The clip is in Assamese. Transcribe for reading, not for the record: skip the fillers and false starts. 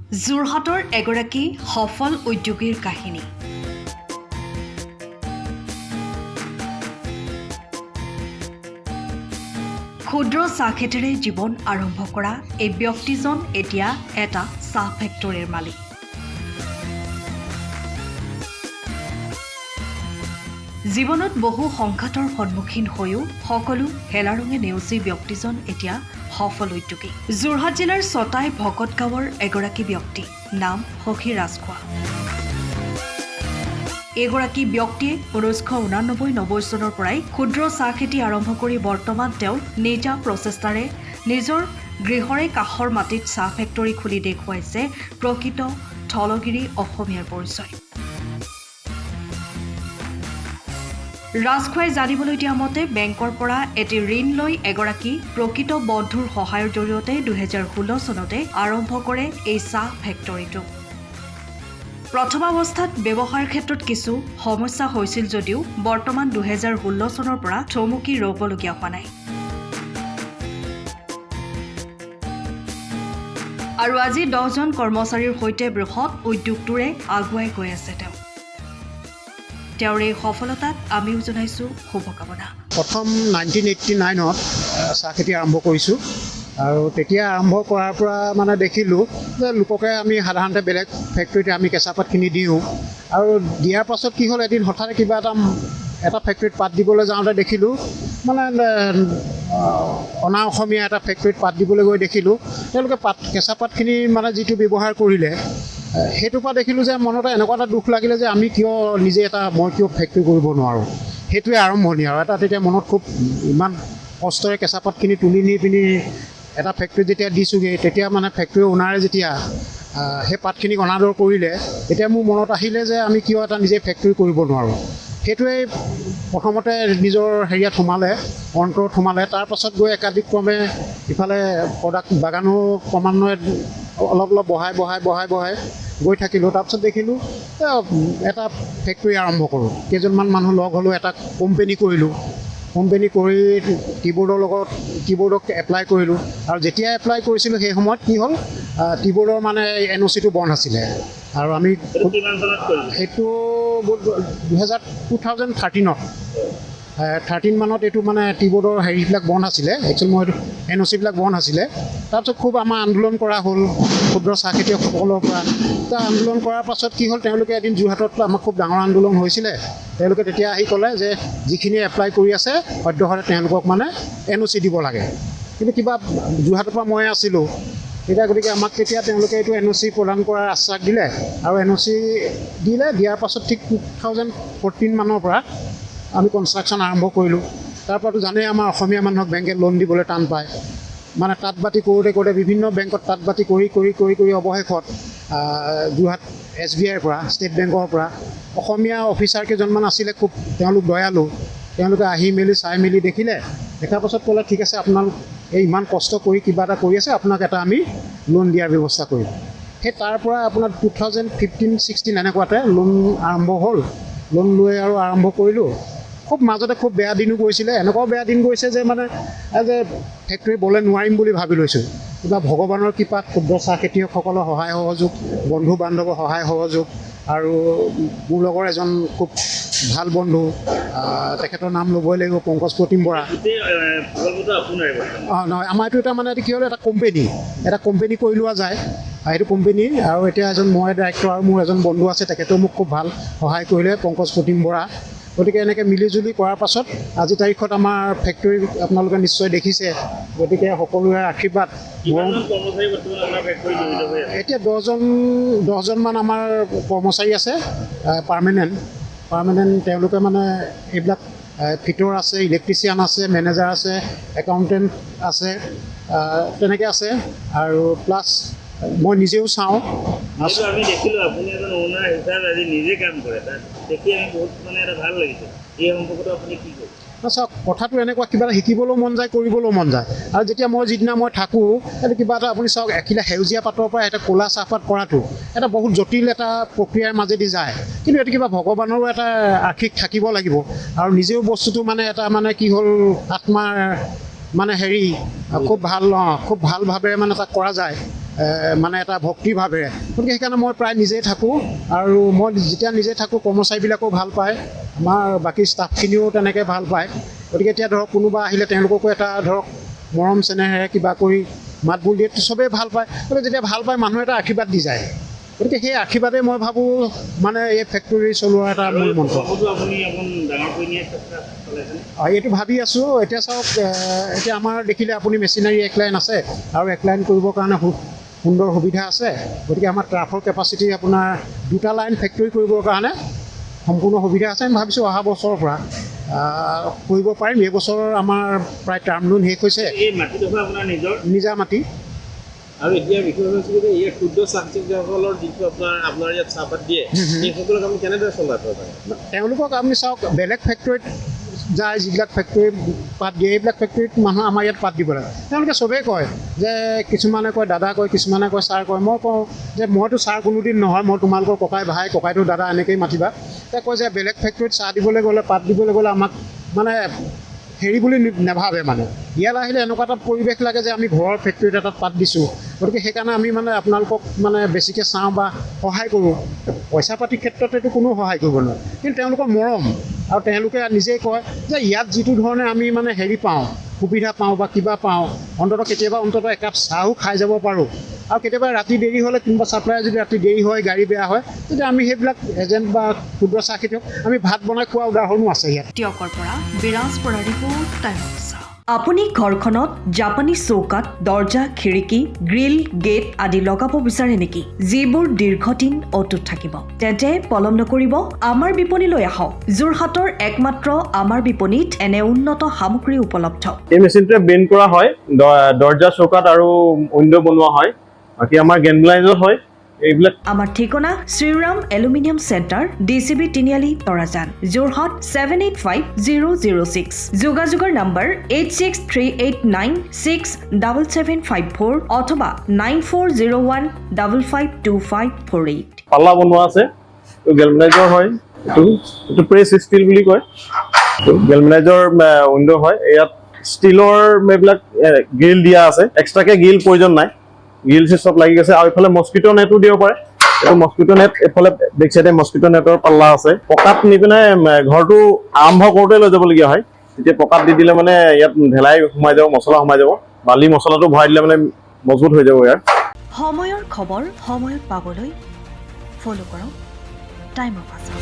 যোৰহাটৰ এগৰাকী সফল উদ্যোগীৰ কাহিনী। ক্ষুদ্ৰ চাহ খেতিৰে জীৱন আৰম্ভ কৰা এই ব্যক্তিজন এতিয়া এটা চাহ ফেক্টৰীৰ মালিক। জীৱনত বহু সংঘাতৰ সন্মুখীন হৈও সকলো হেলাৰঙে নেওচি ব্যক্তিজন এতিয়া সফল উদ্যোগী। যোৰহাট জিলাৰ ছটাই ভকত গাঁৱৰ এগৰাকী ব্যক্তি, নাম সখী ৰাজখোৱা। এগৰাকী ব্যক্তিয়ে 1989-90 চনৰ পৰাই ক্ষুদ্ৰ চাহ খেতি আৰম্ভ কৰি বৰ্তমান তেওঁ নিজা প্ৰচেষ্টাৰে নিজৰ গৃহৰে কাষৰ মাটিত চাহ ফেক্টৰী খুলি দেখুৱাইছে প্ৰকৃত থলগিৰি অসমীয়াৰ পৰিচয়। ৰাজখোৱাই জানিবলৈ দিয়া মতে বেংকৰ পৰা এটি ঋণ লৈ এগৰাকী প্ৰকৃত বন্ধুৰ সহায়ৰ জৰিয়তে 2016 চনতে আৰম্ভ কৰে এই চাহ ফেক্টৰীটো। প্ৰথম অৱস্থাত ব্যৱসায়ৰ ক্ষেত্ৰত কিছু সমস্যা হৈছিল যদিও বৰ্তমান 2016 চনৰ পৰা থমকি ৰ'বলগীয়া হোৱা নাই। আৰু আজি 10জন কৰ্মচাৰীৰ সৈতে বৃহৎ উদ্যোগটোৰে আগুৱাই গৈ আছে তেওঁৰ এই সফলতাত আমিও জনাইছো শুভকামনা। প্ৰথম 1989ত চাহ খেতি আৰম্ভ কৰিছোঁ আৰু তেতিয়া আৰম্ভ কৰাৰ পৰা মানে দেখিলোঁ যে লোককে আমি সাধাৰণতে বেলেগ ফেক্টৰীতে আমি কেঁচাপাতখিনি দিওঁ আৰু দিয়াৰ পাছত কি হ'ল, এদিন হঠাৎ কিবা এটা ফেক্টৰীত পাত দিবলৈ যাওঁতে দেখিলোঁ মানে অনা অসমীয়া এটা ফেক্টৰীত পাত দিবলৈ গৈ দেখিলোঁ তেওঁলোকে কেঁচাপাতখিনি মানে যিটো ব্যৱহাৰ কৰিলে সেইটোৰ পৰা দেখিলোঁ যে মনত এনেকুৱা এটা দুখ লাগিলে যে আমি কিয় নিজে মই কিয় ফেক্টৰী কৰিব নোৱাৰোঁ। সেইটোৱে আৰম্ভণি আৰু তেতিয়া মনত খুব ইমান কষ্টৰে কেঁচাপাতখিনি তুলি নি পিনি এটা ফেক্টৰীত যেতিয়া দিছোঁগৈ, তেতিয়া মানে ফেক্টৰীৰ অ'নাৰে যেতিয়া সেই পাতখিনিক অনাদৰ কৰিলে, তেতিয়া মোৰ মনত আহিলে যে আমি কিয় নিজে ফেক্টৰী কৰিব নোৱাৰোঁ। সেইটোৱেই প্ৰথমতে নিজৰ হেৰিয়াত অন্তৰত সোমালে। তাৰপাছত গৈ একাধিক্ৰমে ইফালে প্ৰডাক্ট বাগানো ক্ৰমান্বয়ে অলপ বঢ়াই গৈ থাকিলোঁ। তাৰপিছত দেখিলোঁ এটা ফেক্টৰী আৰম্ভ কৰোঁ। কেইজনমান মানুহ লগ হ'লোঁ, এটা কোম্পেনী কৰিলোঁ। কোম্পেনী কৰি কীবৰ্ডক এপ্লাই কৰিলোঁ আৰু যেতিয়া এপ্লাই কৰিছিলোঁ সেই সময়ত কি হ'ল, কীবৰ্ডৰ মানে NOC-টো বন্ধ আছিলে আৰু আমি সেইটো 2013 মানত এইটো মানে কীবৰ্ডৰ হেৰিবিলাক বন্ধ আছিলে, একচুৱেলি মই NOC-বিলাক বন্ধ আছিলে। তাৰপিছত খুব আমাৰ আন্দোলন কৰা হ'ল ক্ষুদ্ৰ চাহ খেতিয়কসকলৰ পৰা। আন্দোলন কৰাৰ পাছত কি হ'ল, তেওঁলোকে এদিন যোৰহাটত আমাৰ খুব ডাঙৰ আন্দোলন হৈছিলে। তেওঁলোকে তেতিয়া আহি ক'লে যে যিখিনি এপ্লাই কৰি আছে সদ্যহতে তেওঁলোকক মানে NOC দিব লাগে। কিন্তু কিবা যোৰহাটৰ পৰা মই আছিলোঁ গতিকে আমাক তেতিয়া তেওঁলোকে এইটো NOC প্ৰদান কৰাৰ আশ্বাস দিলে আৰু NOC দিয়াৰ পাছত ঠিক 2014 মানৰ পৰা আমি কনষ্ট্ৰাকশ্যন আৰম্ভ কৰিলোঁ। তাৰপৰাতো জানেই আমাৰ অসমীয়া মানুহক বেংকে লোন দিবলৈ টান পায়। মানে তাঁত বাতি কৰোঁতে বিভিন্ন বেংকত তাঁত বাতি কৰি অৱশেষত যোৰহাট SBIৰ পৰা, ষ্টেট বেংকৰ পৰা অসমীয়া অফিচাৰ কেইজনমান আছিলে, খুব তেওঁলোক দয়ালু। তেওঁলোকে আহি মেলি চাই মেলি দেখাৰ পাছত ক'লে ঠিক আছে, আপোনালোক ইমান কষ্ট কৰি কিবা এটা কৰি আছে, আপোনাক আমি লোন দিয়াৰ ব্যৱস্থা কৰিম। সেই তাৰ পৰা আপোনাৰ 2015-16 এনেকুৱাতে লোন আৰম্ভ হ'ল। লোন লৈ আৰু আৰম্ভ কৰিলোঁ। খুব মাজতে খুব বেয়া দিনো গৈছিলে, এনেকুৱাও বেয়া দিন গৈছে যে মানে যে ফেক্টৰী বলে নোৱাৰিম বুলি ভাবি লৈছোঁ। কিবা ভগৱানৰ কৃপাত ক্ষুদ্ৰ চাহ খেতিয়কসকলৰ সহায় সহযোগ, বন্ধু বান্ধৱৰ সহায় সহযোগ আৰু মোৰ লগৰ এজন খুব ভাল বন্ধু, তেখেতৰ নাম ল'বই লাগিব, পংকজ প্ৰতিম বৰা। নহয়, আমাৰ এইটো এটা মানে কি হ'ল, এটা কোম্পেনী কৰি লোৱা যায়। সেইটো কোম্পেনী আৰু এতিয়া মই ডাইৰেক্টৰ আৰু মোৰ এজন বন্ধু আছে, তেখেতেও মোক খুব ভাল সহায় কৰিলে, পংকজ প্ৰতিম বৰা। গতিকে এনেকৈ মিলিজুলি কৰাৰ পাছত আজি তাৰিখত আমাৰ ফেক্টৰী আপোনালোকে নিশ্চয় দেখিছে। গতিকে সকলোৰে আশীৰ্বাদ। এতিয়া 10জনমান আমাৰ কৰ্মচাৰী আছে পাৰ্মানেণ্ট। তেওঁলোকে মানে এইবিলাক ফিটৰ আছে, ইলেক্ট্ৰিচিয়ান আছে, মেনেজাৰ আছে, একাউণ্টেণ্ট আছে, তেনেকৈ আছে আৰু প্লাছ মই নিজেও চাওঁ। আমি দেখিলোঁ আপুনি এজন অ'নাৰ হিচাপে আজি নিজে কাম কৰে, তাত দেখি আমি বহুত মানে এটা ভাল লাগিছে। এই সম্পৰ্কটো আপুনি কি কৰে? চাওক, কথাটো এনেকুৱা, কিবা এটা শিকিবলৈও মন যায়, কৰিবলৈও মন যায়। আৰু যেতিয়া যিদিনা মই থাকোঁ, এইটো কিবা এটা আপুনি চাওক, এখিলা সেউজীয়া পাতৰ পৰা এটা ক'লা চাহপাত কৰাটো এটা বহুত জটিল এটা প্ৰক্ৰিয়াৰ মাজেদি যায়। কিন্তু এইটো কিবা ভগৱানৰো এটা আশীষ থাকিব লাগিব আৰু নিজেও বস্তুটো মানে এটা মানে কি হ'ল, আত্মাৰ মানে খুব ভালভাৱে মানে তাক কৰা যায়। মানে এটা ভক্তিভাৱেৰে। গতিকে সেইকাৰণে মই প্ৰায় নিজেই থাকোঁ, আৰু মই যেতিয়া নিজে থাকোঁ কৰ্মচাৰীবিলাকেও ভাল পায়, আমাৰ বাকী ষ্টাফখিনিও তেনেকৈ ভাল পায়। গতিকে এতিয়া ধৰক কোনোবা আহিলে তেওঁলোককো এটা ধৰক মৰম চেনেহেৰে কিবা কৰি মাত বোল দিয়ে, চবেই ভাল পায়। গতিকে যেতিয়া ভাল পায় মানুহে এটা আশীৰ্বাদ দি যায়। গতিকে সেই আশীৰ্বাদে মই ভাবোঁ মানে এই ফেক্টৰী চলোৱাৰ এটা মূল মন্ত্ৰ। আপুনি অকণ ডাঙৰ কৰি নিয়াৰ চেষ্টা চলাইছেনে? এইটো ভাবি আছোঁ। এতিয়া চাওক, এতিয়া আমাৰ দেখিলে আপুনি মেচিনাৰী এক লাইন আছে, আৰু এক লাইন কৰিবৰ কাৰণে সুন্দৰ সুবিধা আছে। গতিকে আমাৰ ট্ৰাফৰ কেপাচিটি আপোনাৰ 2টা লাইন ফেক্টৰী কৰিবৰ কাৰণে সম্পূৰ্ণ সুবিধা আছে। আমি ভাবিছোঁ অহা বছৰৰ পৰা কৰিব পাৰিম। এইবছৰ আমাৰ প্ৰায় টাৰ্ম লোন শেষ হৈছে। এই মাটিডোখৰ আপোনাৰ নিজৰ? নিজা মাটি। আৰু এতিয়া বিষয় হৈছে যে ইয়াৰ ক্ষুদ্ৰ চাহখেতিয়কসকলৰ যিটো আপোনাৰ ইয়াত চাহপাত দিয়ে, সেইসকলক আমি কেনেদৰে চলাব পাৰে? তেওঁলোকক আপুনি চাওক, বেলেগ ফেক্টৰীত যায়, যিবিলাক ফেক্টৰী পাত দিয়ে, এইবিলাক ফেক্টৰীত মানুহ আমাৰ ইয়াত পাত দিব লাগে। তেওঁলোকে চবেই কয় যে, কিছুমানে কয় দাদা কয়, কিছুমানে কয় ছাৰ কয়। মই কওঁ যে মইতো ছাৰ কোনোদিন নহয়, মই তোমালোকৰ ককাই ভাই, ককাইটো দাদা এনেকৈয়ে মাতিবা। তেওঁ কয় যে বেলেগ ফেক্টৰীত চাহ দিবলৈ গ'লে, পাত দিবলৈ গ'লে আমাক মানে হেৰি বুলি নাভাবে। মানে ইয়ালৈ আহিলে এনেকুৱা এটা পৰিৱেশ লাগে যে আমি ঘৰৰ ফেক্টৰীত এটাত পাত দিছোঁ। গতিকে সেইকাৰণে আমি মানে আপোনালোকক মানে বেছিকৈ চাওঁ বা সহায় কৰোঁ। পইচা পাতিৰ ক্ষেত্ৰতেতো কোনো সহায় কৰিব নোৱাৰে, কিন্তু তেওঁলোকৰ মৰম, আৰু তেওঁলোকে নিজেই কয় যে ইয়াত যিটো ধৰণে আমি মানে হেৰি পাওঁ, সুবিধা পাওঁ বা কিবা পাওঁ, কেতিয়াবা একাপ চাহো খাই যাব পাৰোঁ। আৰু কেতিয়াবা ৰাতি দেৰি হ'লে, কোনোবা ছাপ্লায়াৰ যদি ৰাতি দেৰি হয়, গাড়ী বেয়া হয়, তেতিয়া আমি সেইবিলাক এজেণ্ট বা ক্ষুদ্ৰ চাহ খেতিয়ক আমি ভাত বনাই খোৱা উদাহৰণো আছে ইয়াত। টিয়কৰ পৰা বিৰাজ পৰা ৰিপৰ্ট টাইমছ। আপুনি ঘৰখনত জাপানী চৌকাত দৰ্জা, খিৰিকী, গ্ৰিল, গেট আদি লগাব বিচাৰে নেকি, যিবোৰ দীৰ্ঘদিন অটুট থাকিব? তেন্তে পলম নকৰিব, আমাৰ বিপণীলৈ আহক। যোৰহাটৰ একমাত্ৰ আমাৰ বিপণীত এনে উন্নত সামগ্ৰী উপলব্ধ। এই মেচিনটোৱে বেণ্ড কৰা হয়, দৰ্জা চৌকাত আৰু উইণ্ডো বনোৱা হয়। বাকী আমাৰ গেলভেনাইজড হয় এইবিলাক। আমাৰ ঠিকনা শ্ৰীৰাম এলুমিনিয়াম চেণ্টাৰ, DCB তিনিআলি, তৰাজান, যোৰহাট 785006। যোগাযোগৰ নম্বৰ 8638967754 অথবা 9401552548। পাল্লা বনোৱা আছে, এইটো গেলভেনাইজৰ হয়। এইটো প্ৰেছ ষ্টীল বুলি কয়। গেলভেনাইজৰ উইণ্ডো হয়। ইয়াত ষ্টীলৰ এইবিলাক গ্ৰিল দিয়া আছে, এক্সট্ৰাকে গ্ৰিল প্ৰয়োজন নাই। গ্ৰিল চব লাগি গৈছে। আৰু এইফালে মস্কিটো নেটো দিব পাৰে। এইটো মস্কিটো নেট, এইফালে বেক চাইডে মস্কিটো নেটৰ পাল্লা আছে। পকাত নি পিনে ঘৰটো আৰম্ভ কৰোঁতে লৈ যাবলগীয়া হয়। তেতিয়া পকাত দি দিলে মানে ইয়াত ঢেলাই সোমাই যাব, মছলা সোমাই যাব। বালি মছলাটো ভৰাই দিলে মানে মজবুত হৈ যাব ইয়াৰ। সময়ৰ খবৰ সময়ত পাবলৈ ফ'ল' কৰক টাইম অফ আছাম।